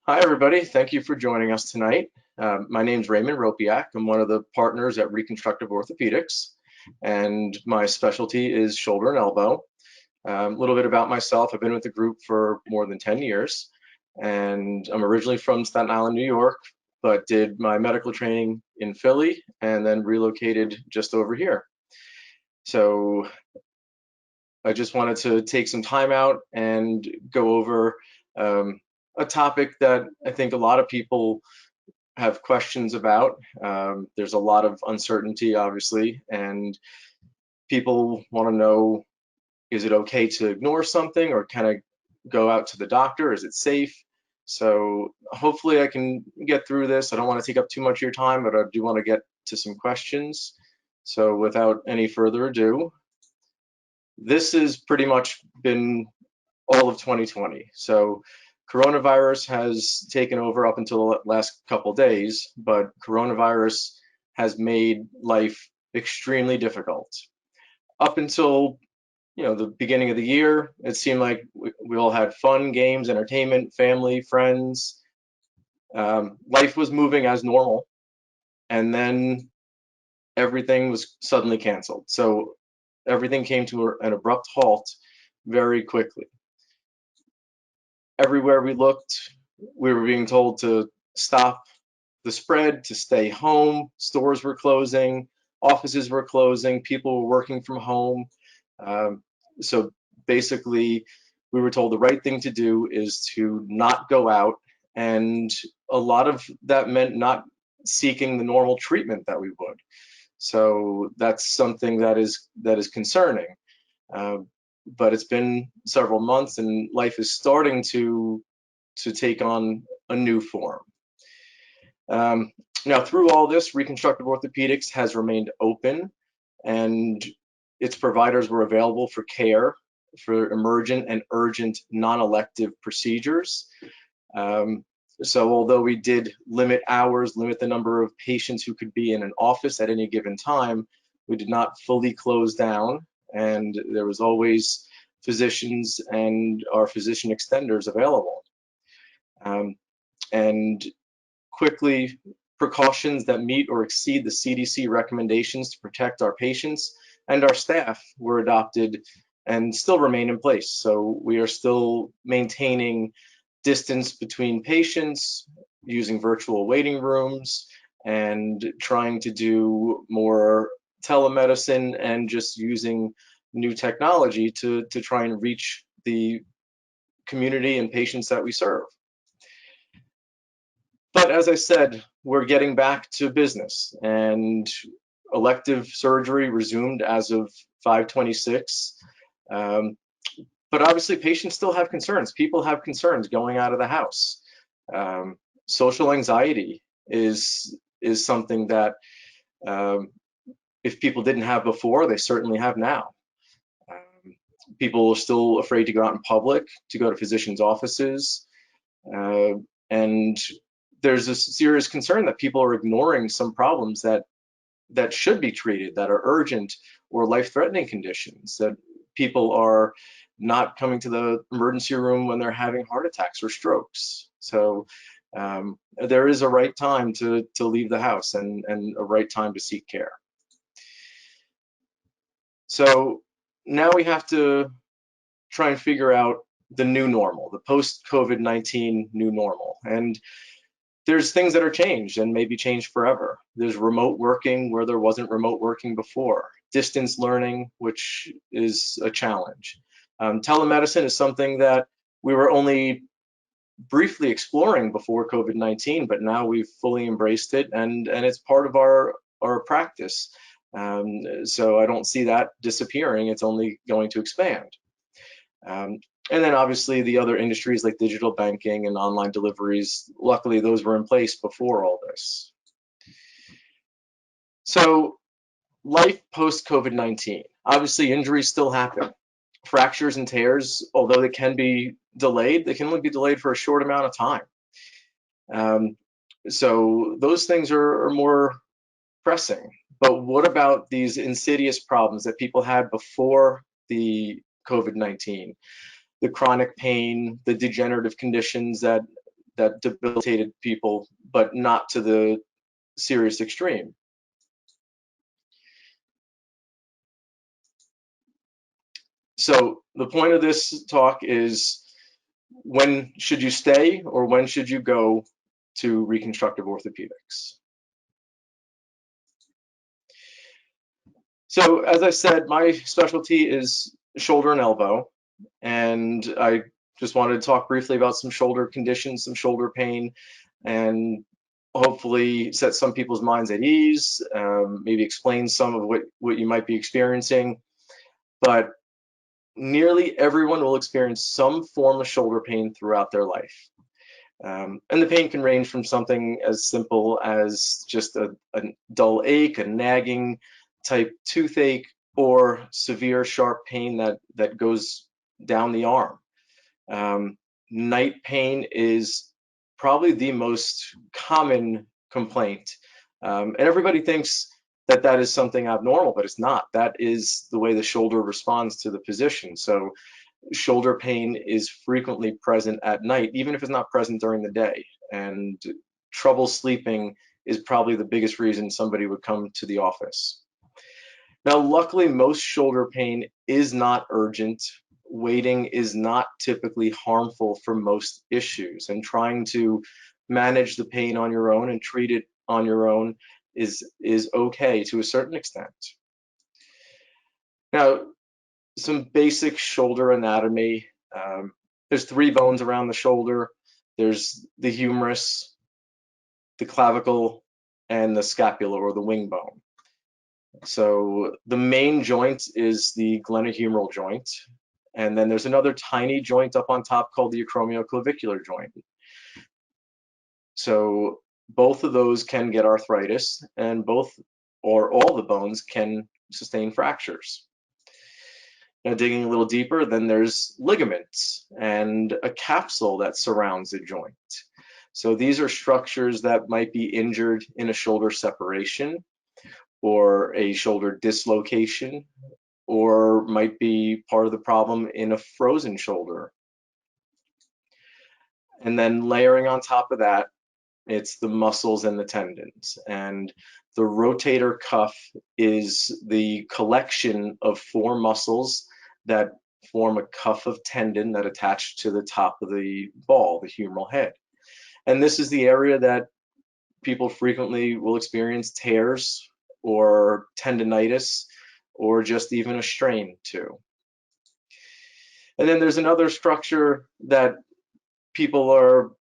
Hi, everybody. Thank you for joining us tonight. My name's Raymond Ropiak. I'm one of the partners at Reconstructive Orthopedics, and my specialty is shoulder and elbow. A little bit about myself. I've been with the group for more than 10 years, and I'm originally from Staten Island, New York, but did my medical training in Philly and then relocated just over here. So I just wanted to take some time out and go over um, a topic that I think a lot of people have questions about. There's a lot of uncertainty, obviously, and people want to know, is it okay to ignore something or kind of go out to the doctor? Is it safe? So hopefully I can get through this. I don't want to take up too much of your time, but I do want to get to some questions. So without any further ado, this has pretty much been all of 2020. So coronavirus has taken over up until the last couple days, but coronavirus has made life extremely difficult. Up until the beginning of the year, it seemed like we all had fun, games, entertainment, family, friends. Life was moving as normal, and then everything was suddenly canceled. So everything came to an abrupt halt very quickly. Everywhere we looked, we were being told to stop the spread, to stay home. Stores were closing, offices were closing, people were working from home. Um, so basically, we were told the right thing to do is to not go out, and a lot of that meant not seeking the normal treatment that we would. So that's something that is concerning. Uh, but it's been several months, and life is starting to take on a new form. Um, Now, through all this, Reconstructive Orthopedics has remained open, and its providers were available for care for emergent and urgent non-elective procedures. Um, so although we did limit hours, limit the number of patients who could be in an office at any given time, we did not fully close down, and there was always physicians and our physician extenders available. Um, and quickly, precautions that meet or exceed the CDC recommendations to protect our patients and our staff were adopted and still remain in place. So we are still maintaining distance between patients, using virtual waiting rooms, and trying to do more telemedicine and just using new technology to try and reach the community and patients that we serve. But as I said, we're getting back to business, and elective surgery resumed as of 5/26. Um, but obviously, patients still have concerns. People have concerns going out of the house. Um, Social anxiety is something that um, if people didn't have before, they certainly have now. Um, People are still afraid to go out in public, to go to physicians' offices, uh, and there's a serious concern that people are ignoring some problems that should be treated, that are urgent or life-threatening conditions, that people are not coming to the emergency room when they're having heart attacks or strokes. So there is a right time to leave the house, and a right time to seek care. So now we have to try and figure out the new normal, the post-COVID-19 new normal. And there's things that are changed and maybe changed forever. There's remote working where there wasn't remote working before, distance learning, which is a challenge. Telemedicine is something that we were only briefly exploring before COVID-19, but now we've fully embraced it, and it's part of our practice. So I don't see that disappearing. It's only going to expand. Um, and then obviously the other industries like digital banking and online deliveries, luckily those were in place before all this. So life post COVID-19, obviously injuries still happen. Fractures and tears, although they can be delayed, they can only be delayed for a short amount of time. Um, so those things are more pressing. But what about these insidious problems that people had before the COVID-19? The chronic pain, the degenerative conditions that debilitated people, but not to the serious extreme. So the point of this talk is, when should you stay or when should you go to reconstructive orthopedics? So as I said, my specialty is shoulder and elbow, and I just wanted to talk briefly about some shoulder conditions, some shoulder pain, and hopefully set some people's minds at ease, maybe explain some of what you might be experiencing. But nearly everyone will experience some form of shoulder pain throughout their life. And the pain can range from something as simple as just a dull ache, a nagging type toothache, or severe sharp pain that goes down the arm. Night pain is probably the most common complaint. And everybody thinks that that is something abnormal, but it's not. That is the way the shoulder responds to the position. So shoulder pain is frequently present at night, even if it's not present during the day. And trouble sleeping is probably the biggest reason somebody would come to the office. Now, luckily, most shoulder pain is not urgent. Waiting is not typically harmful for most issues, and trying to manage the pain on your own and treat it on your own is okay to a certain extent. Now, some basic shoulder anatomy. There's 3 bones around the shoulder. There's the humerus, the clavicle, and the scapula, or the wing bone. So the main joint is the glenohumeral joint, and then there's another tiny joint up on top called the acromioclavicular joint. So both of those can get arthritis, and both or all the bones can sustain fractures. Now, digging a little deeper, then there's ligaments and a capsule that surrounds the joint. So these are structures that might be injured in a shoulder separation or a shoulder dislocation, or might be part of the problem in a frozen shoulder. And then layering on top of that, it's the muscles and the tendons. And the rotator cuff is the collection of 4 muscles that form a cuff of tendon that attach to the top of the ball, the humeral head. And this is the area that people frequently will experience tears or tendinitis, or just even a strain too. And then there's another structure that people are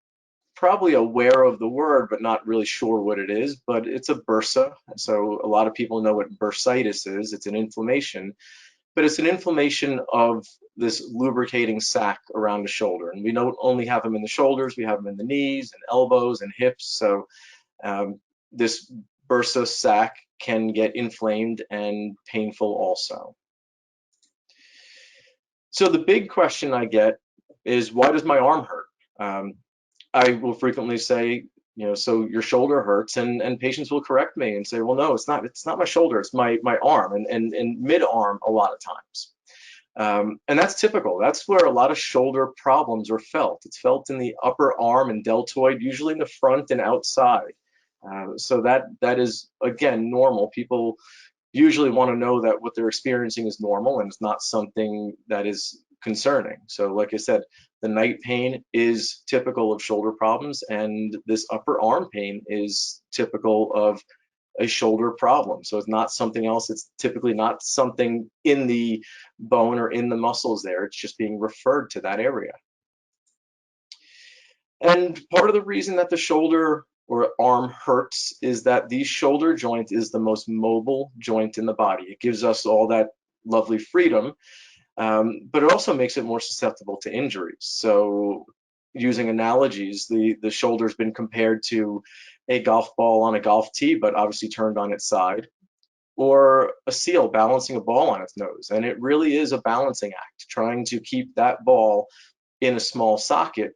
probably aware of the word, but not really sure what it is, but it's a bursa. So a lot of people know what bursitis is. It's an inflammation, but it's an inflammation of this lubricating sac around the shoulder. And we don't only have them in the shoulders, we have them in the knees and elbows and hips. So this bursa sac can get inflamed and painful also. So the big question I get is, why does my arm hurt? I will frequently say, so your shoulder hurts, and patients will correct me and say, well, no, it's not my shoulder, it's my arm, and mid-arm a lot of times. And that's typical. That's where a lot of shoulder problems are felt. It's felt in the upper arm and deltoid, usually in the front and outside. So that is, again, normal. People usually want to know that what they're experiencing is normal and it's not something that is concerning. So like I said, the night pain is typical of shoulder problems, and this upper arm pain is typical of a shoulder problem. So it's not something else. It's typically not something in the bone or in the muscles there. It's just being referred to that area. And part of the reason that the shoulder or arm hurts is that the shoulder joint is the most mobile joint in the body. It gives us all that lovely freedom, but it also makes it more susceptible to injuries. So using analogies, the shoulder's been compared to a golf ball on a golf tee, but obviously turned on its side, or a seal balancing a ball on its nose. And it really is a balancing act. Trying to keep that ball in a small socket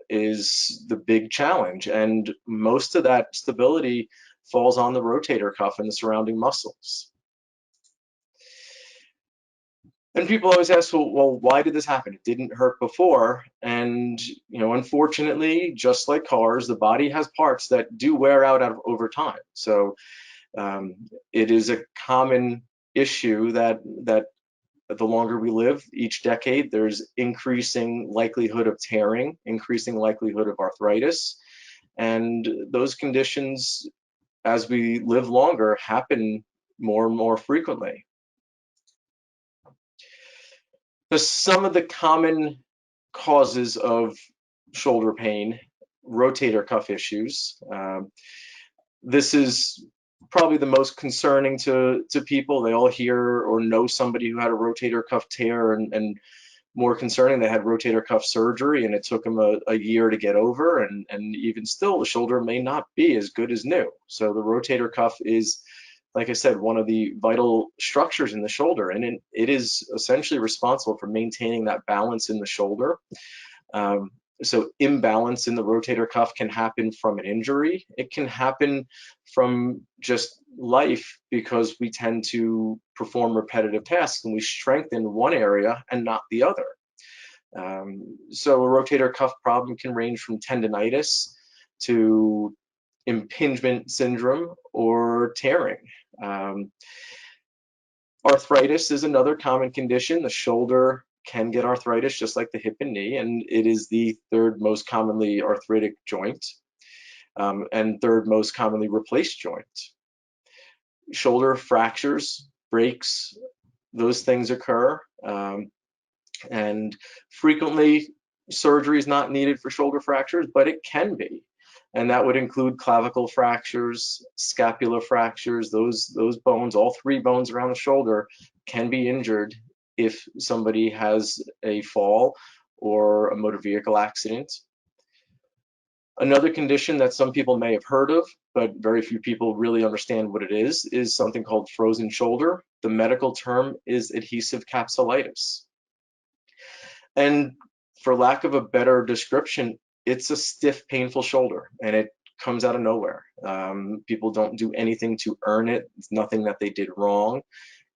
is the big challenge. And most of that stability falls on the rotator cuff and the surrounding muscles. And people always ask, well, why did this happen? It didn't hurt before. And, unfortunately, just like cars, the body has parts that do wear out over time. So um, it is a common issue that the longer we live, each decade, there's increasing likelihood of tearing, increasing likelihood of arthritis. And those conditions, as we live longer, happen more and more frequently. So some of the common causes of shoulder pain, rotator cuff issues. This is probably the most concerning to people. They all hear or know somebody who had a rotator cuff tear, and more concerning, they had rotator cuff surgery and it took them a year to get over, and even still, the shoulder may not be as good as new. So the rotator cuff is, like I said, one of the vital structures in the shoulder, and it is essentially responsible for maintaining that balance in the shoulder. Um, so imbalance in the rotator cuff can happen from an injury. It can happen from just life, because we tend to perform repetitive tasks and we strengthen one area and not the other. So a rotator cuff problem can range from tendonitis to impingement syndrome or tearing. Um, Arthritis is another common condition. The shoulder can get arthritis just like the hip and knee, and it is the third most commonly arthritic joint, and third most commonly replaced joint. Shoulder fractures, breaks, those things occur, and frequently surgery is not needed for shoulder fractures, but it can be. And that would include clavicle fractures, scapular fractures, those bones, all three bones around the shoulder can be injured if somebody has a fall or a motor vehicle accident. Another condition that some people may have heard of, but very few people really understand what it is something called frozen shoulder. The medical term is adhesive capsulitis. And for lack of a better description, it's a stiff, painful shoulder, and it comes out of nowhere. People don't do anything to earn it. It's nothing that they did wrong.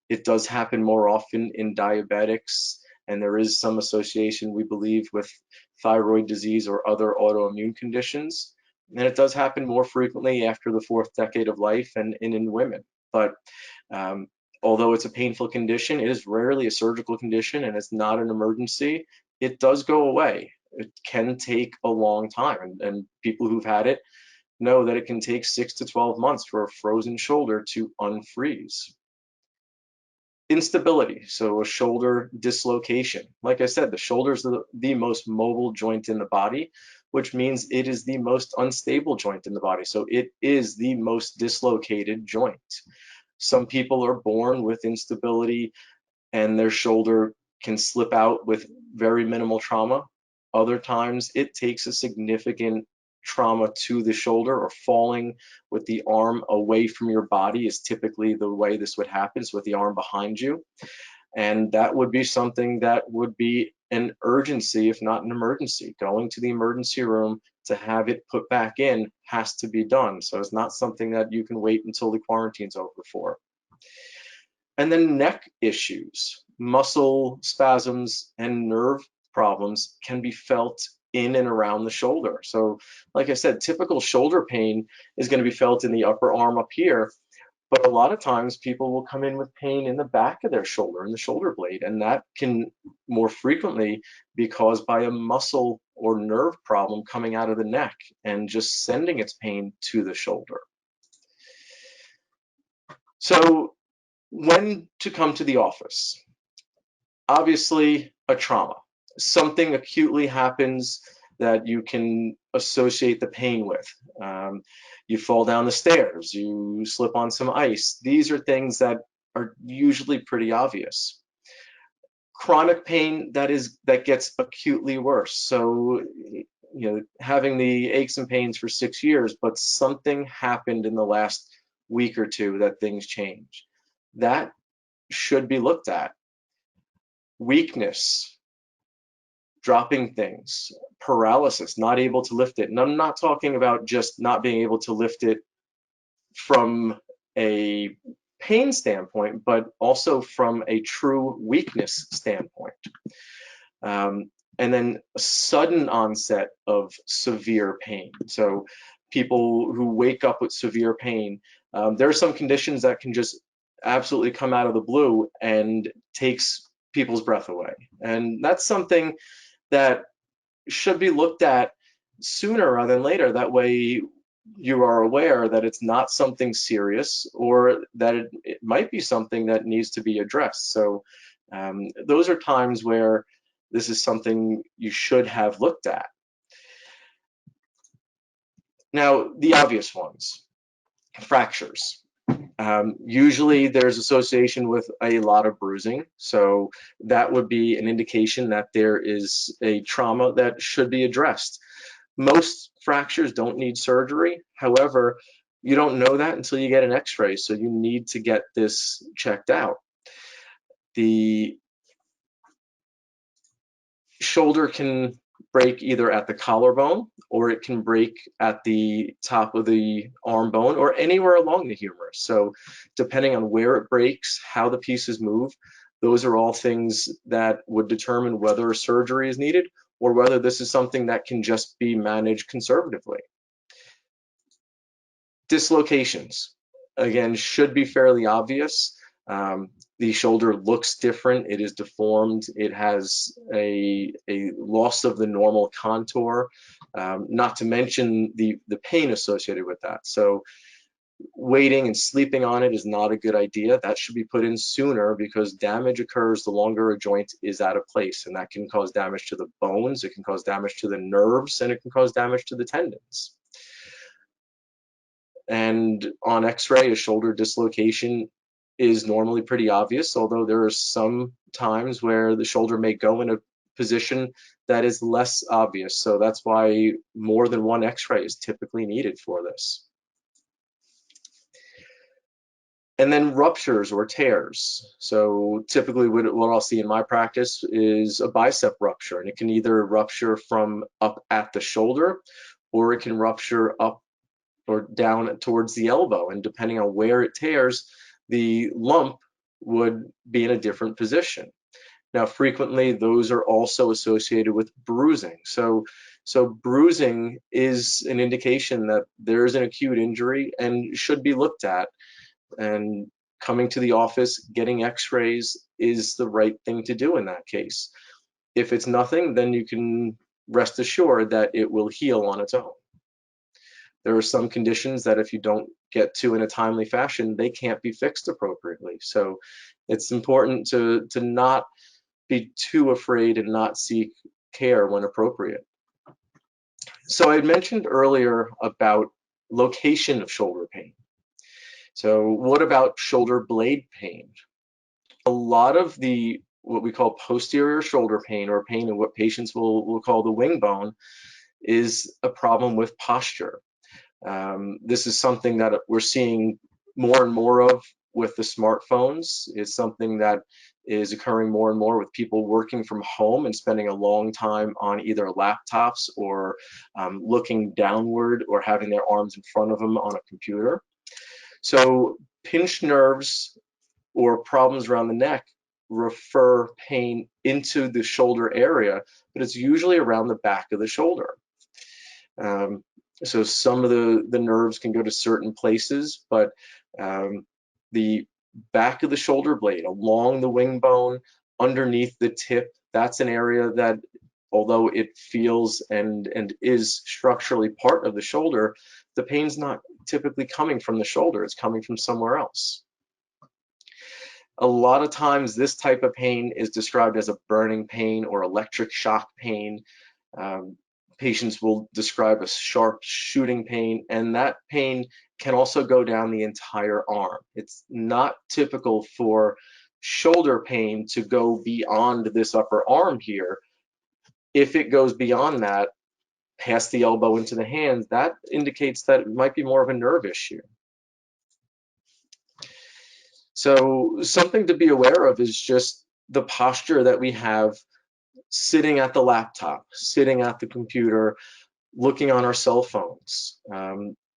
It does happen more often in diabetics, and there is some association, we believe, with thyroid disease or other autoimmune conditions. And it does happen more frequently after the fourth decade of life and in women. But although it's a painful condition, it is rarely a surgical condition and it's not an emergency. It does go away. It can take a long time, and people who've had it know that it can take 6 to 12 months for a frozen shoulder to unfreeze. Instability, so a shoulder dislocation. Like I said, the shoulder is the most mobile joint in the body, which means it is the most unstable joint in the body. So it is the most dislocated joint. Some people are born with instability and their shoulder can slip out with very minimal trauma. Other times it takes a significant trauma to the shoulder, or falling with the arm away from your body is typically the way this would happen, is with the arm behind you. And that would be something that would be an urgency, if not an emergency. Going to the emergency room to have it put back in has to be done. So it's not something that you can wait until the quarantine's over for. And then neck issues, muscle spasms and nerve problems can be felt in and around the shoulder. So like I said, typical shoulder pain is going to be felt in the upper arm up here, but a lot of times people will come in with pain in the back of their shoulder, in the shoulder blade, and that can more frequently be caused by a muscle or nerve problem coming out of the neck and just sending its pain to the shoulder. So when to come to the office? Obviously, a trauma. Something acutely happens that you can associate the pain with. You fall down the stairs, you slip on some ice. These are things that are usually pretty obvious. Chronic pain that gets acutely worse. So, having the aches and pains for 6 years, but something happened in the last week or two that things change. That should be looked at. Weakness, dropping things, paralysis, not able to lift it. And I'm not talking about just not being able to lift it from a pain standpoint, but also from a true weakness standpoint. And then a sudden onset of severe pain. So people who wake up with severe pain, there are some conditions that can just absolutely come out of the blue and takes people's breath away. And that's something that should be looked at sooner rather than later. That way you are aware that it's not something serious, or that it might be something that needs to be addressed. So those are times where this is something you should have looked at. Now, the obvious ones, fractures. Usually there's association with a lot of bruising, so that would be an indication that there is a trauma that should be addressed. Most fractures don't need surgery. However, you don't know that until you get an x-ray, so you need to get this checked out. The shoulder can break either at the collarbone, or it can break at the top of the arm bone, or anywhere along the humerus. So depending on where it breaks, how the pieces move, those are all things that would determine whether surgery is needed or whether this is something that can just be managed conservatively. Dislocations, again, should be fairly obvious. The shoulder looks different, it is deformed, it has a loss of the normal contour, not to mention the pain associated with that. So waiting and sleeping on it is not a good idea. That should be put in sooner, because damage occurs the longer a joint is out of place, and that can cause damage to the bones, it can cause damage to the nerves, and it can cause damage to the tendons. And on x-ray, a shoulder dislocation is normally pretty obvious, although there are some times where the shoulder may go in a position that is less obvious. So that's why more than one x-ray is typically needed for this. And then ruptures or tears. So typically what I'll see in my practice is a bicep rupture, and it can either rupture from up at the shoulder, or it can rupture up or down towards the elbow. And depending on where it tears, the lump would be in a different position. Now, frequently, those are also associated with bruising. So bruising is an indication that there is an acute injury and should be looked at. And coming to the office, getting x-rays is the right thing to do in that case. If it's nothing, then you can rest assured that it will heal on its own. There are some conditions that if you don't get to in a timely fashion, they can't be fixed appropriately. So it's important to not be too afraid and not seek care when appropriate. So I had mentioned earlier about location of shoulder pain. So what about shoulder blade pain? A lot of the what we call posterior shoulder pain, or pain in what patients will call the wing bone, is a problem with posture. This is something that we're seeing more and more of with the smartphones. It's something that is occurring more and more with people working from home and spending a long time on either laptops or looking downward, or having their arms in front of them on a computer. So pinched nerves or problems around the neck refer pain into the shoulder area, but it's usually around the back of the shoulder. So some of the nerves can go to certain places, but the back of the shoulder blade, along the wing bone, underneath the tip, that's an area that, although it feels and is structurally part of the shoulder, the pain's not typically coming from the shoulder, it's coming from somewhere else. A lot of times this type of pain is described as a burning pain or electric shock pain. Patients will describe a sharp shooting pain, and that pain can also go down the entire arm. It's not typical for shoulder pain to go beyond this upper arm here. If it goes beyond that, past the elbow into the hands, that indicates that it might be more of a nerve issue. So something to be aware of is just the posture that we have sitting at the laptop, sitting at the computer, looking on our cell phones.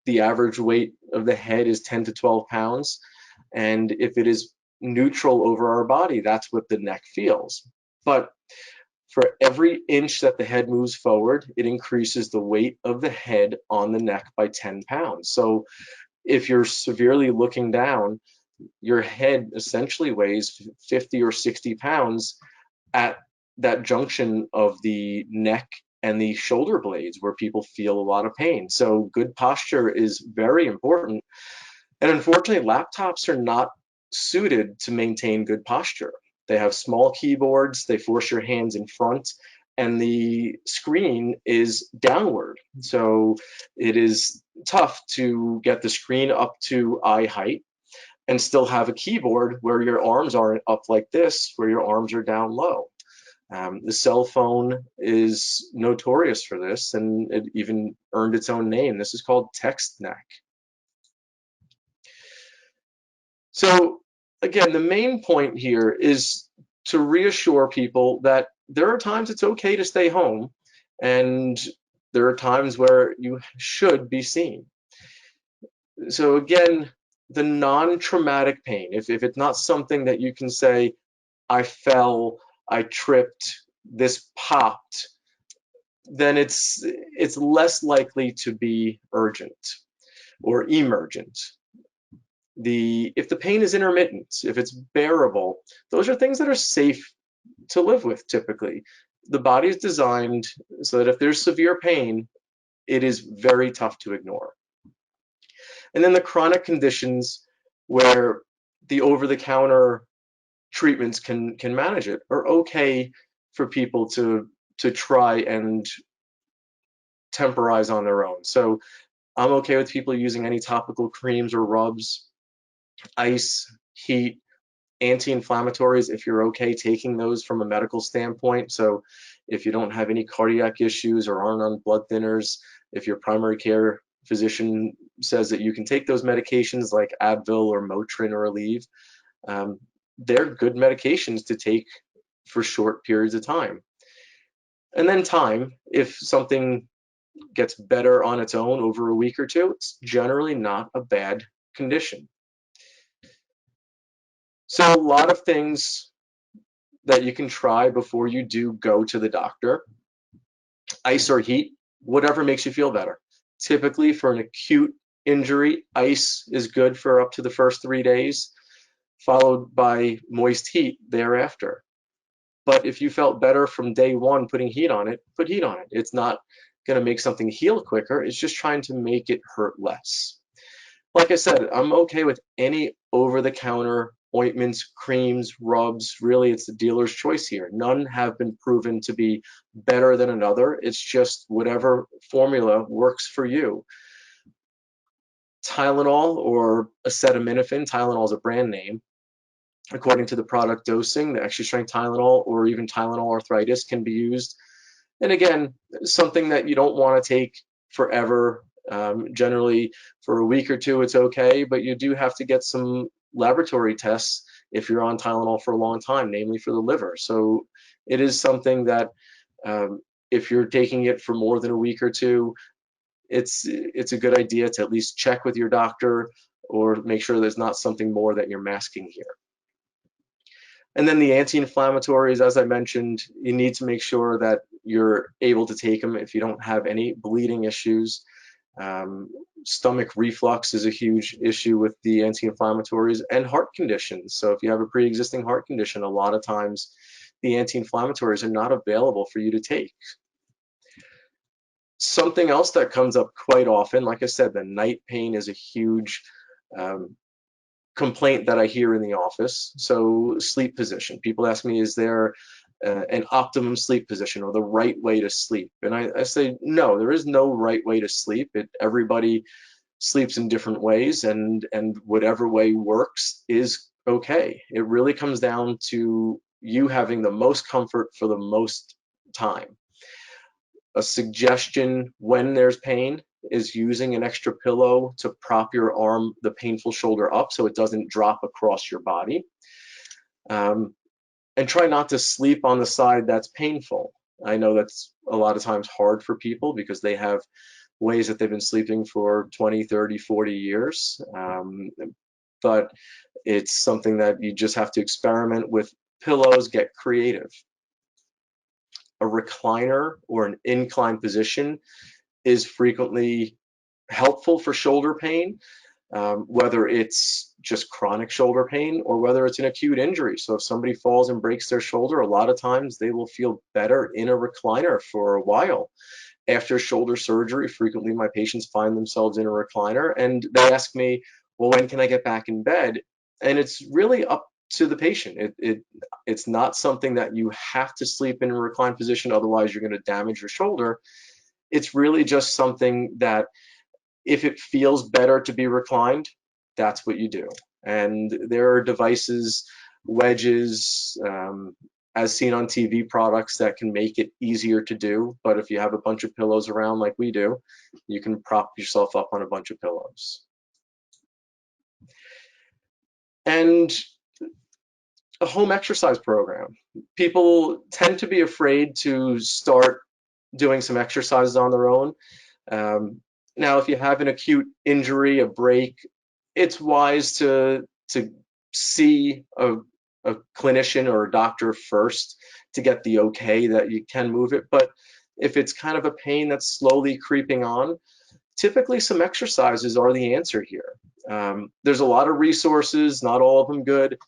The average weight of the head is 10 to 12 pounds. And if it is neutral over our body, that's what the neck feels. But for every inch that the head moves forward, it increases the weight of the head on the neck by 10 pounds. So if you're severely looking down, your head essentially weighs 50 or 60 pounds at that junction of the neck and the shoulder blades where people feel a lot of pain. So good posture is very important. And unfortunately, laptops are not suited to maintain good posture. They have small keyboards, they force your hands in front, and the screen is downward. So it is tough to get the screen up to eye height and still have a keyboard where your arms aren't up like this, where your arms are down low. The cell phone is notorious for this, and it even earned its own name. This is called text neck. So again, the main point here is to reassure people that there are times it's okay to stay home, and there are times where you should be seen. So again, the non-traumatic pain, if it's not something that you can say, I fell, I tripped, this popped, then it's less likely to be urgent or emergent. If the pain is intermittent, if it's bearable, those are things that are safe to live with typically. The body is designed so that if there's severe pain, it is very tough to ignore. And then the chronic conditions where the over-the-counter treatments can manage it are okay for people to try and temporize on their own. So I'm okay with people using any topical creams or rubs, ice, heat, anti-inflammatories if you're okay taking those from a medical standpoint. So if you don't have any cardiac issues or aren't on blood thinners, if your primary care physician says that you can take those medications like Advil or Motrin or Aleve, they're good medications to take for short periods of time. And then time, if something gets better on its own over a week or two, it's generally not a bad condition. So a lot of things that you can try before you do go to the doctor. Ice or heat, whatever makes you feel better. Typically for an acute injury, ice is good for up to the first 3 days, followed by moist heat thereafter. But if you felt better from day one putting heat on it, put heat on it. It's not going to make something heal quicker. It's just trying to make it hurt less. Like I said, I'm okay with any over-the-counter ointments, creams, rubs. Really, it's the dealer's choice here. None have been proven to be better than another. It's just whatever formula works for you. Tylenol or acetaminophen, Tylenol is a brand name, according to the product dosing, the extra strength Tylenol or even Tylenol arthritis can be used. And again, something that you don't want to take forever. Generally, for a week or two, it's okay, but you do have to get some laboratory tests if you're on Tylenol for a long time, namely for the liver. So it is something that if you're taking it for more than a week or two, it's a good idea to at least check with your doctor or make sure there's not something more that you're masking here. And then the anti-inflammatories, as I mentioned, you need to make sure that you're able to take them if you don't have any bleeding issues. Stomach reflux is a huge issue with the anti-inflammatories, and heart conditions. So if you have a pre-existing heart condition, a lot of times the anti-inflammatories are not available for you to take. Something else that comes up quite often, like I said, the night pain is a huge complaint that I hear in the office. So sleep position. People ask me, is there an optimum sleep position or the right way to sleep? And I say, no, there is no right way to sleep. Everybody sleeps in different ways, and whatever way works is okay. It really comes down to you having the most comfort for the most time. A suggestion when there's pain is using an extra pillow to prop your arm, the painful shoulder up so it doesn't drop across your body. And try not to sleep on the side that's painful. I know that's a lot of times hard for people because they have ways that they've been sleeping for 20, 30, 40 years. but it's something that you just have to experiment with pillows, get creative. A recliner or an inclined position is frequently helpful for shoulder pain, whether it's just chronic shoulder pain or whether it's an acute injury. So if somebody falls and breaks their shoulder, a lot of times they will feel better in a recliner for a while. After shoulder surgery, frequently my patients find themselves in a recliner and they ask me, well, when can I get back in bed? And it's really up to the patient. It's not something that you have to sleep in a reclined position, otherwise you're going to damage your shoulder. It's really just something that if it feels better to be reclined, that's what you do. And there are devices, wedges, as seen on TV products that can make it easier to do. But if you have a bunch of pillows around like we do, you can prop yourself up on a bunch of pillows. And a home exercise program. People tend to be afraid to start doing some exercises on their own. Now, if you have an acute injury, a break, it's wise to see a clinician or a doctor first to get the okay that you can move it. But if it's kind of a pain that's slowly creeping on, typically some exercises are the answer here. There's a lot of resources, not all of them good.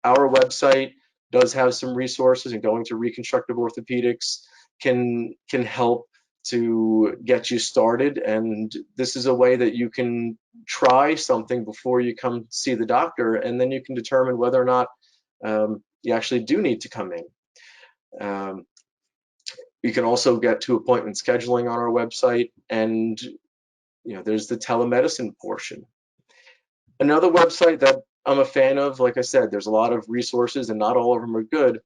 Our website does have some resources, and going to Reconstructive Orthopedics can help to get you started. And this is a way that you can try something before you come see the doctor, and then you can determine whether or not you actually do need to come in. You can also get to appointment scheduling on our website, and there's the telemedicine portion. Another website that I'm a fan of, like I said, there's a lot of resources and not all of them are good,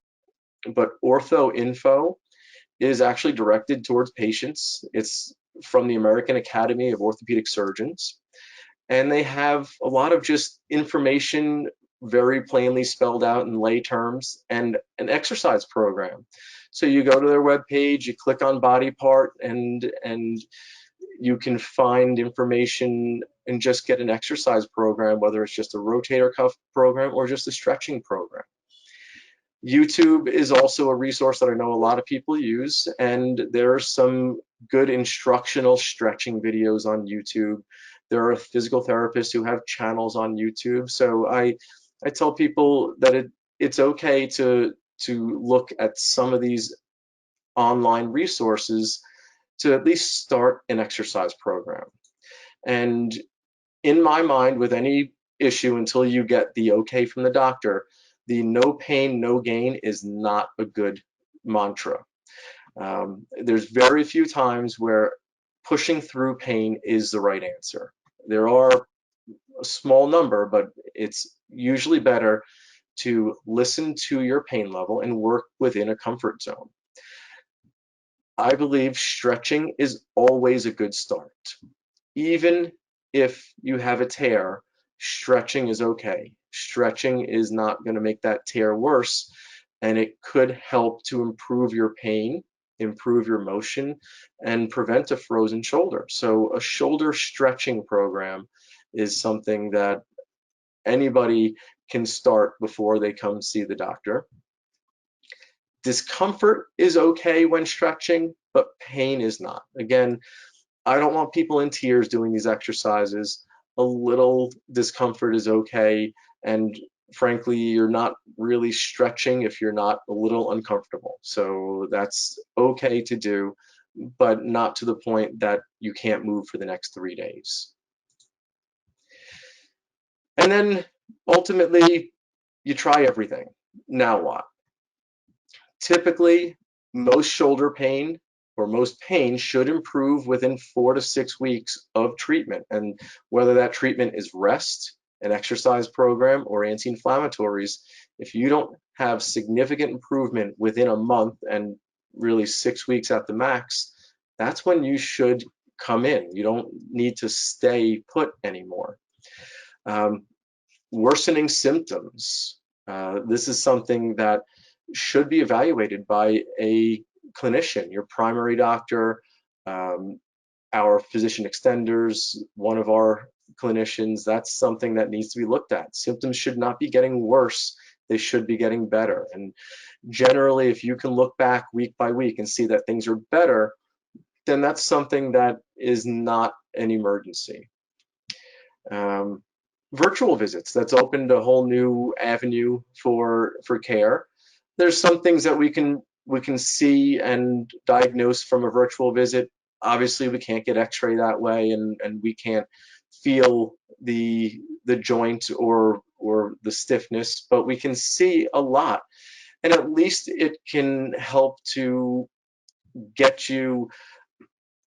but OrthoInfo is actually directed towards patients. It's from the American Academy of Orthopedic Surgeons, and they have a lot of just information very plainly spelled out in lay terms and an exercise program. So you go to their webpage, you click on body part, and you can find information and just get an exercise program, whether it's just a rotator cuff program or just a stretching program. YouTube is also a resource that I know a lot of people use, and there are some good instructional stretching videos on YouTube. There are physical therapists who have channels on YouTube. So I tell people that it's okay to look at some of these online resources to at least start an exercise program. And in my mind, with any issue, until you get the okay from the doctor, the no pain, no gain is not a good mantra. There's very few times where pushing through pain is the right answer. There are a small number, but it's usually better to listen to your pain level and work within a comfort zone. I believe stretching is always a good start. Even if you have a tear, stretching is okay. Stretching is not going to make that tear worse, and it could help to improve your pain, improve your motion, and prevent a frozen shoulder. So a shoulder stretching program is something that anybody can start before they come see the doctor. Discomfort is okay when stretching, but pain is not. Again, I don't want people in tears doing these exercises. A little discomfort is okay, and frankly, you're not really stretching if you're not a little uncomfortable. So that's okay to do, but not to the point that you can't move for the next 3 days. And then ultimately, you try everything. Now what? Typically, most shoulder pain or most pain should improve within 4 to 6 weeks of treatment. And whether that treatment is rest, an exercise program, or anti-inflammatories, if you don't have significant improvement within a month and really 6 weeks at the max, that's when you should come in. You don't need to stay put anymore. Worsening symptoms. This is something that should be evaluated by a clinician, your primary doctor, our physician extenders, one of our clinicians, that's something that needs to be looked at. Symptoms should not be getting worse. They should be getting better. And generally, if you can look back week by week and see that things are better, then that's something that is not an emergency. Virtual visits, that's opened a whole new avenue for care. There's some things that we can see and diagnose from a virtual visit. Obviously, we can't get x-ray that way, and we can't feel the joint or the stiffness, but we can see a lot. And at least it can help to get you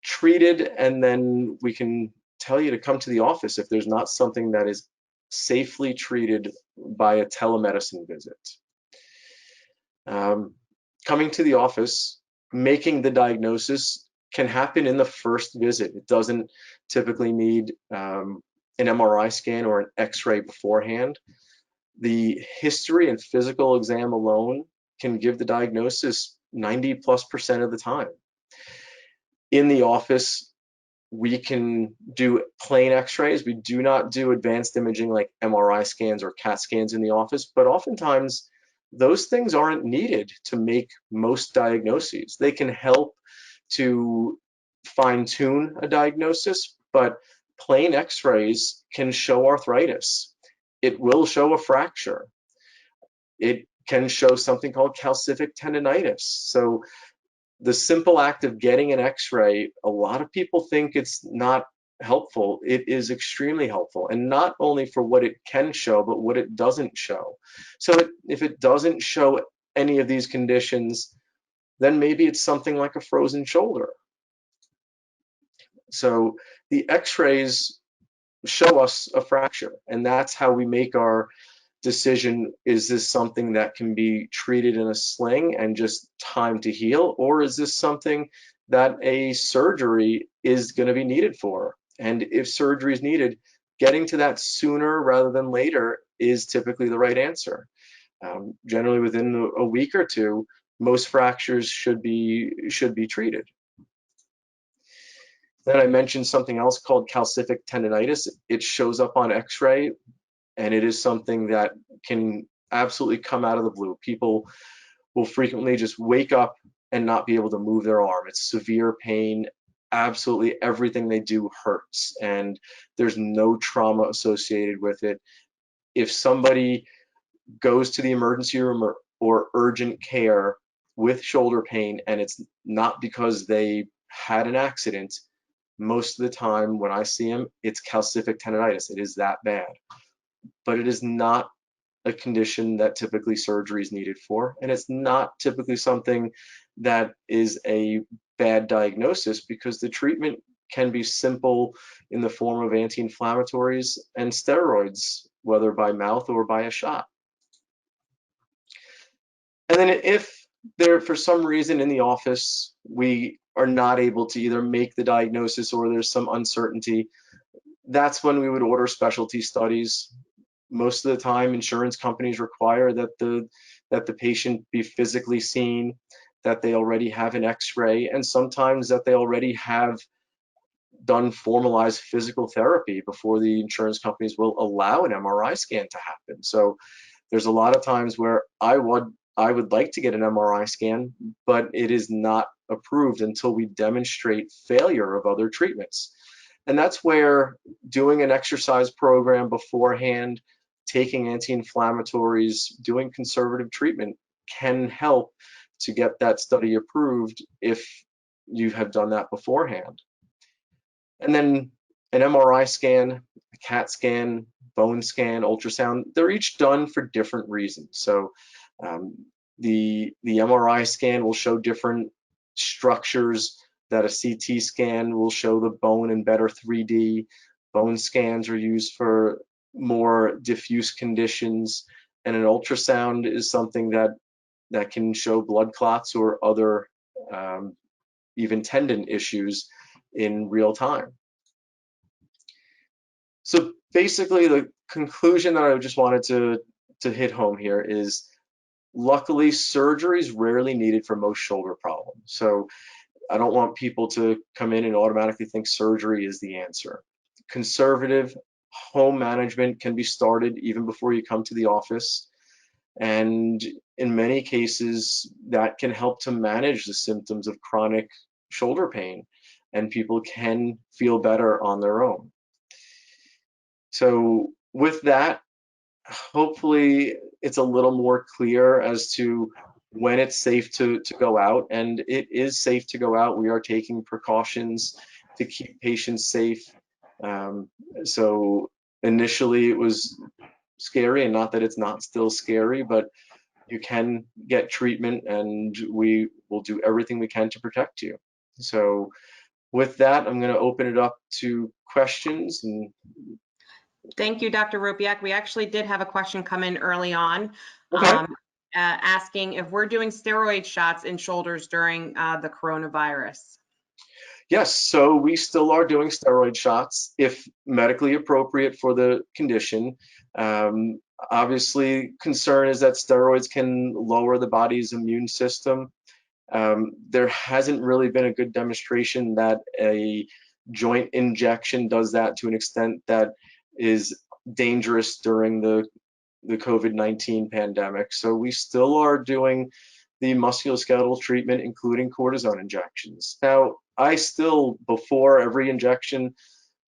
treated, and then we can tell you to come to the office if there's not something that is safely treated by a telemedicine visit. Coming to the office, making the diagnosis can happen in the first visit. It doesn't typically need an MRI scan or an x-ray beforehand. The history and physical exam alone can give the diagnosis 90+% of the time. In the office, we can do plain x-rays. We do not do advanced imaging like MRI scans or CAT scans in the office, but oftentimes those things aren't needed to make most diagnoses. They can help to fine-tune a diagnosis, but plain x-rays can show arthritis. It will show a fracture. It can show something called calcific tendonitis. So the simple act of getting an x-ray, a lot of people think it's not helpful. It is extremely helpful, and not only for what it can show, but what it doesn't show. So if it doesn't show any of these conditions, then maybe it's something like a frozen shoulder. So the x-rays show us a fracture, and that's how we make our decision. Is this something that can be treated in a sling and just time to heal, or is this something that a surgery is going to be needed for? And if surgery is needed, getting to that sooner rather than later is typically the right answer. Generally within a week or two, most fractures should be treated. Then I mentioned something else called calcific tendonitis. It shows up on x-ray, and it is something that can absolutely come out of the blue. People will frequently just wake up and not be able to move their arm. It's severe pain. Absolutely everything they do hurts, and there's no trauma associated with it. If somebody goes to the emergency room or urgent care with shoulder pain, and it's not because they had an accident, most of the time when I see them, it's calcific tendonitis. It is that bad. But it is not a condition that typically surgery is needed for, and it's not typically something that is a bad diagnosis, because the treatment can be simple in the form of anti-inflammatories and steroids, whether by mouth or by a shot. And then if there, for some reason in the office, we are not able to either make the diagnosis or there's some uncertainty, that's when we would order specialty studies. Most of the time, insurance companies require that the patient be physically seen, that they already have an x-ray, and sometimes that they already have done formalized physical therapy before the insurance companies will allow an MRI scan to happen. So there's a lot of times where I would like to get an MRI scan, but it is not approved until we demonstrate failure of other treatments. And that's where doing an exercise program beforehand, taking anti-inflammatories, doing conservative treatment can help to get that study approved if you have done that beforehand. And then an MRI scan, a CAT scan, bone scan, ultrasound, they're each done for different reasons. So the MRI scan will show different structures that a CT scan will show the bone in better 3D. Bone scans are used for more diffuse conditions, and an ultrasound is something that can show blood clots or other even tendon issues in real time. So basically, the conclusion that I just wanted to hit home here is, luckily, surgery is rarely needed for most shoulder problems. So I don't want people to come in and automatically think surgery is the answer. conservative home management can be started even before you come to the office. And in many cases, that can help to manage the symptoms of chronic shoulder pain, and people can feel better on their own. So with that, hopefully it's a little more clear as to when it's safe to go out, and it is safe to go out. We are taking precautions to keep patients safe. So initially it was scary, and not that it's not still scary, but you can get treatment, and we will do everything we can to protect you. So with that, I'm going to open it up to questions. And thank you, Dr. Ropiak. We actually did have a question come in early on, okay. asking if we're doing steroid shots in shoulders during the coronavirus. Yes, so we still are doing steroid shots if medically appropriate for the condition. Obviously, concern is that steroids can lower the body's immune system. There hasn't really been a good demonstration that a joint injection does that to an extent that is dangerous during the COVID-19 pandemic. So we still are doing the musculoskeletal treatment, including cortisone injections. Now, I still, before every injection,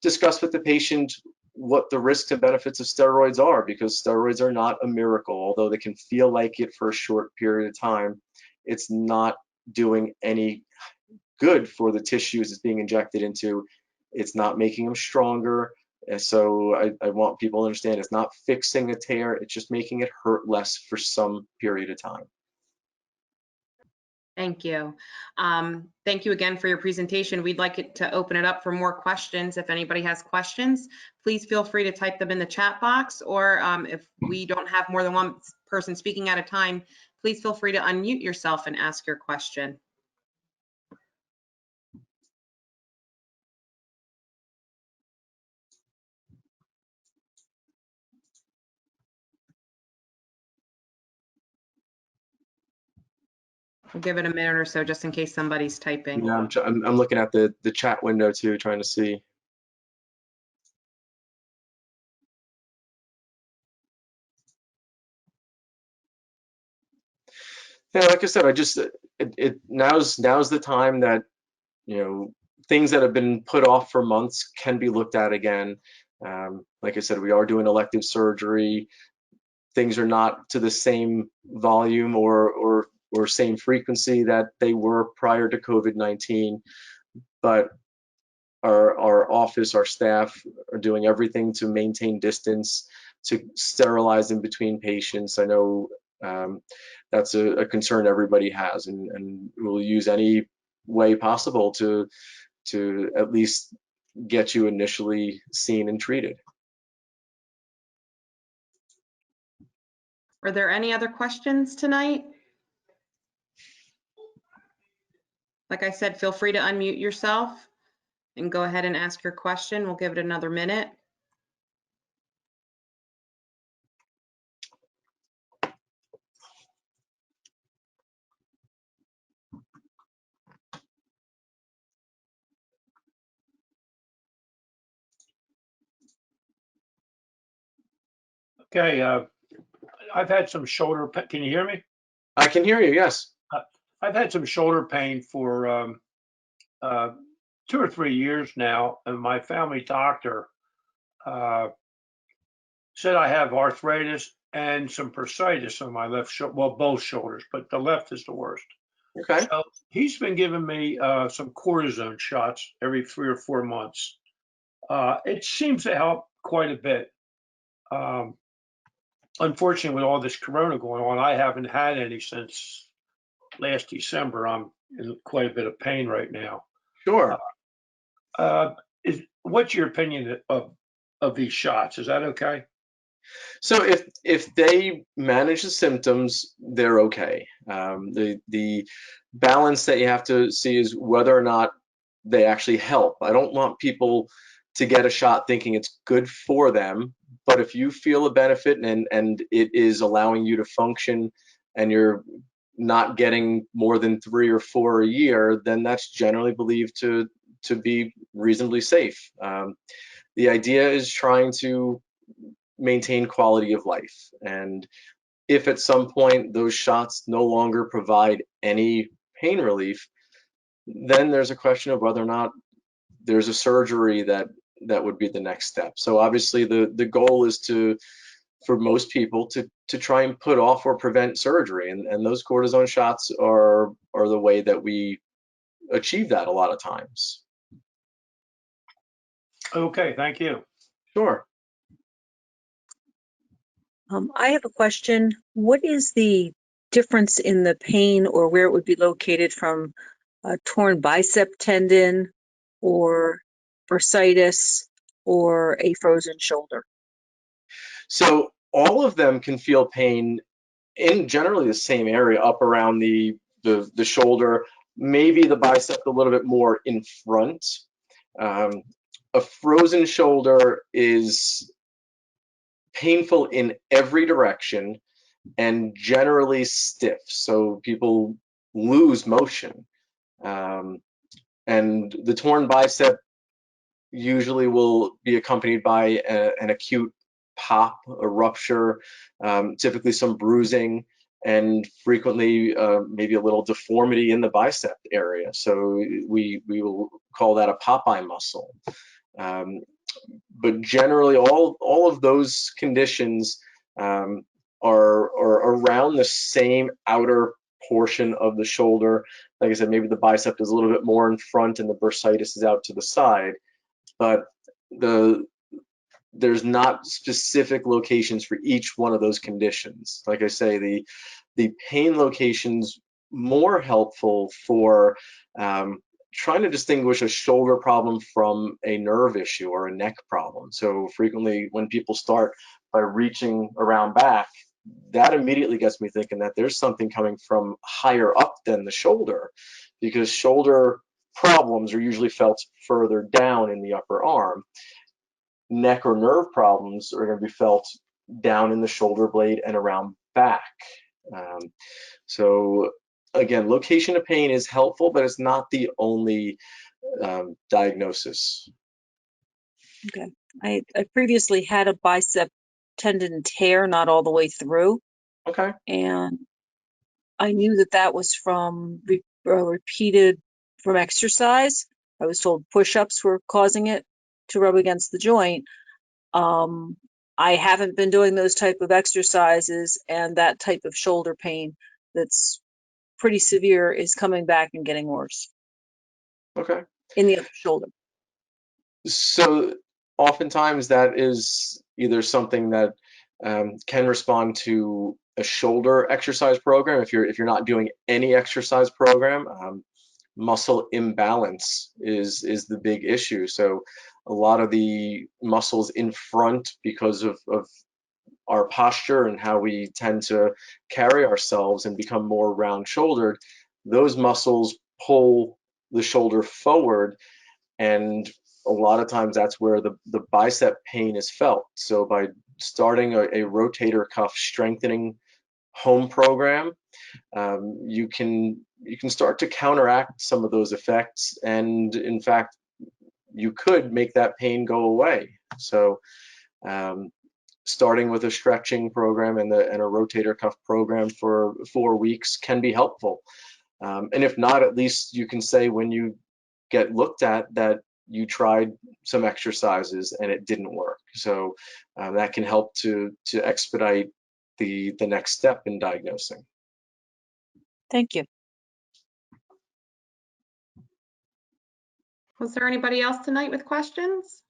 discuss with the patient what the risks and benefits of steroids are, because steroids are not a miracle. Although they can feel like it for a short period of time, it's not doing any good for the tissues it's being injected into. It's not making them stronger. And so I want people to understand it's not fixing a tear, it's just making it hurt less for some period of time. Thank you. Thank you again for your presentation. We'd like it to open it up for more questions. If anybody has questions, please feel free to type them in the chat box, or if we don't have more than one person speaking at a time, please feel free to unmute yourself and ask your question. We'll give it a minute or so just in case somebody's typing. Yeah, I'm looking at the chat window too, trying to see. Yeah, like I said, now's the time that, you know, things that have been put off for months can be looked at again. Like I said, we are doing elective surgery. Things are not to the same volume or same frequency that they were prior to COVID-19, but our office, our staff are doing everything to maintain distance, to sterilize in between patients. I know that's a concern everybody has, and we'll use any way possible to at least get you initially seen and treated. Are there any other questions tonight? Like I said, feel free to unmute yourself and go ahead and ask your question. We'll give it another minute. Okay, I've had some shoulder pain. Can you hear me? I can hear you, yes. I've had some shoulder pain for 2 or 3 years now, and my family doctor said I have arthritis and some bursitis on my left shoulder, well, both shoulders, but the left is the worst. Okay. So he's been giving me some cortisone shots every 3 or 4 months. It seems to help quite a bit. Unfortunately, with all this corona going on, I haven't had any since last December. I'm in quite a bit of pain right now. Sure. What's your opinion of these shots? Is that okay? So if they manage the symptoms, they're okay. The balance that you have to see is whether or not they actually help. I don't want people to get a shot thinking it's good for them, but if you feel a benefit and it is allowing you to function, and you're not getting more than 3 or 4 a year, then that's generally believed to be reasonably safe. the idea is trying to maintain quality of life. And if at some point those shots no longer provide any pain relief, then there's a question of whether or not there's a surgery that would be the next step. So obviously the goal is for most people to try and put off or prevent surgery, and those cortisone shots are the way that we achieve that a lot of times. Okay, thank you. Sure. I have a question. What is the difference in the pain or where it would be located from a torn bicep tendon or bursitis or a frozen shoulder? So all of them can feel pain in generally the same area, up around the shoulder, maybe the bicep a little bit more in front. A frozen shoulder is painful in every direction and generally stiff, so people lose motion. And the torn bicep usually will be accompanied by an acute pop, a rupture, typically some bruising, and frequently maybe a little deformity in the bicep area. So we will call that a Popeye muscle. But generally, all of those conditions are around the same outer portion of the shoulder. Like I said, maybe the bicep is a little bit more in front and the bursitis is out to the side, but there's not specific locations for each one of those conditions. Like I say, the pain location's more helpful for trying to distinguish a shoulder problem from a nerve issue or a neck problem. So frequently when people start by reaching around back, that immediately gets me thinking that there's something coming from higher up than the shoulder, because shoulder problems are usually felt further down in the upper arm. Neck or nerve problems are going to be felt down in the shoulder blade and around back. So again, location of pain is helpful, but it's not the only diagnosis. Okay. I previously had a bicep tendon tear, not all the way through, Okay. and I knew that that was from repeated from exercise. I was told push-ups were causing it to rub against the joint. I haven't been doing those type of exercises, and that type of shoulder pain that's pretty severe is coming back and getting worse Okay. in the other shoulder. So oftentimes that is either something that can respond to a shoulder exercise program. If you're not doing any exercise program, muscle imbalance is the big issue. So a lot of the muscles in front, because of our posture and how we tend to carry ourselves and become more round-shouldered, those muscles pull the shoulder forward, and a lot of times that's where the bicep pain is felt. So by starting a rotator cuff strengthening home program, you can start to counteract some of those effects, and in fact you could make that pain go away. So starting with a stretching program and a rotator cuff program for 4 weeks can be helpful. And if not, at least you can say when you get looked at that you tried some exercises and it didn't work. So that can help to expedite the next step in diagnosing. Thank you. Was there anybody else tonight with questions?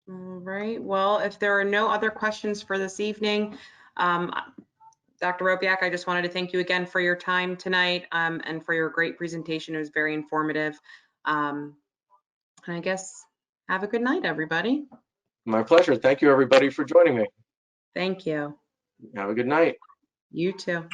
All right, well, if there are no other questions for this evening, Dr. Robiak, I just wanted to thank you again for your time tonight and for your great presentation. It was very informative. And I guess have a good night, everybody. My pleasure. Thank you, everybody, for joining me. Thank you. Have a good night. You too.